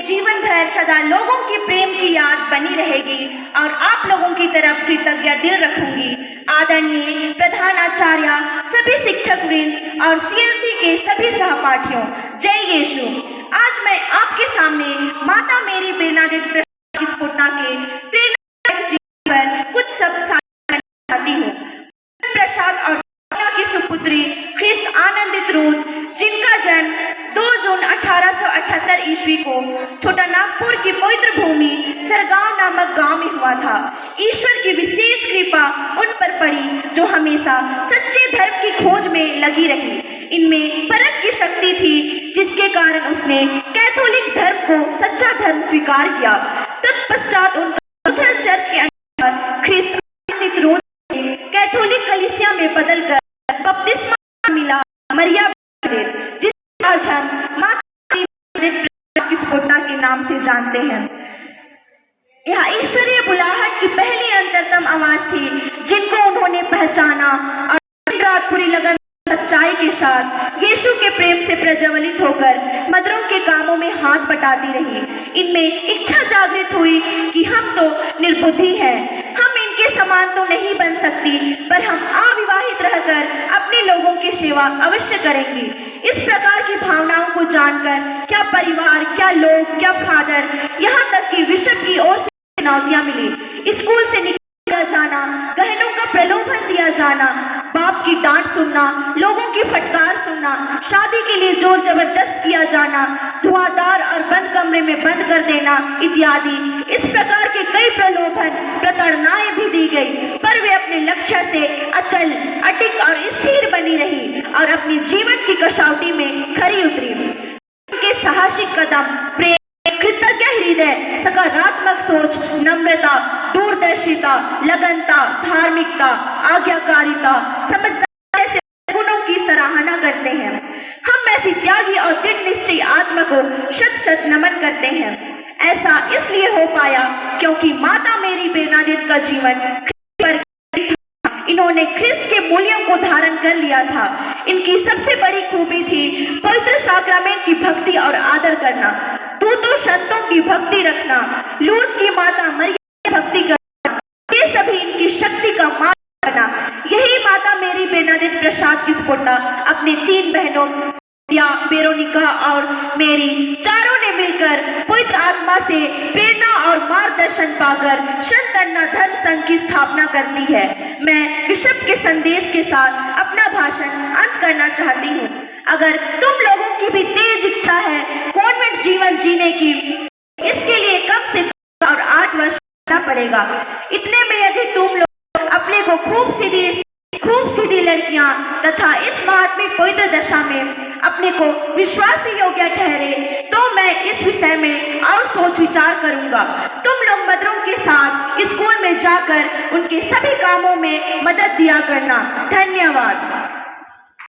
जीवन भर सदा लोगों की प्रेम की याद बनी रहेगी और आप लोगों की तरफ कृतज्ञ दिल रखूंगी। आदरणीय प्रधानाचार्य, सभी शिक्षक वृंद और CLC के सभी सहपाठियों, जय यीशु। आज मैं आपके सामने माता मेरी बेर्नाडेट प्रसाद की स्फुटना के प्रेरणादायक जीवन पर कुछ शब्द साझा करना चाहती हूँ। प्रसाद और की सुपुत्री ख्रिस्त आनंदित रूथ, जिनका जन्म 2 जून 1878 ईस्वी को छोटा नागपुर की पवित्र भूमि सरगांव नामक गांव में हुआ था। ईश्वर की विशेष कृपा उन पर पड़ी जो हमेशा सच्चे धर्म की खोज में लगी रही। इनमें परख की शक्ति थी, जिसके कारण उसने कैथोलिक धर्म को सच्चा धर्म स्वीकार किया। तत्पश्चात उनका लूथरन चर्च के अनुसार ख्रिस्त आनंदित रूथ कैथोलिक कलीसिया में बदलकर बपतिस्मा मिला मरिया बेर्नाडेट, जिसे आज हम माता बेर्नाडेट की स्फुटना के नाम से जानते हैं। यह ईश्वरीय बुलाहट की पहली अंतरतम आवाज थी, जिनको उन्होंने पहचाना और दिन रात पूरी लगन सच्चाई के साथ यीशु के प्रेम से प्रज्वलित होकर मदरों के कामों में हाथ बटाती रही। इनमें इच्छा जागृत हुई कि हम तो निर्बुद्धि हैं, हम इनके समान तो नहीं बन सकती, पर हम अविवाहित रहकर अपने लोगों की सेवा अवश्य करेंगी। इस प्रकार की भावनाओं को जानकर क्या परिवार, क्या लोग, क्या फादर, यहाँ तक कि बिशप की ओर से चुनौतियां मिली। स्कूल से निकाला जाना, गहनों का प्रलोभन दिया जाना, बाप की डांट सुनना, लोगों की फटकार सुनना, शादी के लिए जोर जबरदस्त किया जाना, धुआंधार और बंद कमरे में बंद कर देना इत्यादि। इस प्रकार के कई प्रलोभन, प्रताड़नाएं भी दी गई, पर वे अपने लक्ष्य से अचल, अडिग और स्थिर बनी रही और अपनी जीवन की कसौटी में खरी उतरी। उनके साहसिक कदम, प्रेम, कृतज्ञ हृदय, सकारात्मक सोच, नम्रता, दूरदर्शिता, लगनता, धार्मिकता, आज्ञाकारिता, समझदारी जैसे गुणों की सराहना करते हैं। हम ऐसी त्यागी और दृढ़ निश्चयी आत्मा को शत शत नमन करते हैं। ऐसा इसलिए हो पाया क्योंकि माता मेरी बेर्नाडेट का जीवन इन्होंने ख्रिस्त के मूल्यों को धारण कर लिया था। इनकी सबसे बड़ी खूबी थी पवित्र साक्रामेंट की भक्ति और आदर करना, दूतों संतों की भक्ति रखना, लूर्द की माता मरियम की भक्ति करना, ये सभी इनकी शक्ति का मार्ग बना। यही माता मेरी बेर्नाडेट प्रसाद की स्फुटना अपनी 3 बहनों वेरोनिका और मेरी, चारों ने मिलकर पवित्र आत्मा से प्रेरणा और मार्गदर्शन पाकर संत अन्ना धर्म संघ की स्थापना करती है। मैं बिशप के संदेश के साथ अपना भाषण अंत करना चाहती हूँ। अगर तुम लोगों की भी तेज इच्छा है कॉन्वेंट जीवन जीने की, इसके लिए कम से कम और 8 वर्ष करना पड़ेगा। इतने में यदि तुम लोग अपने को खूब सीधी लड़कियां तथा इस महात्मिक पवित्र दशा में अपने को विश्वास योग्य ठहरे, तो मैं इस विषय में और सोच विचार करूंगा। तुम लोग मदरों के साथ स्कूल में जाकर उनके सभी कामों में मदद दिया करना। धन्यवाद।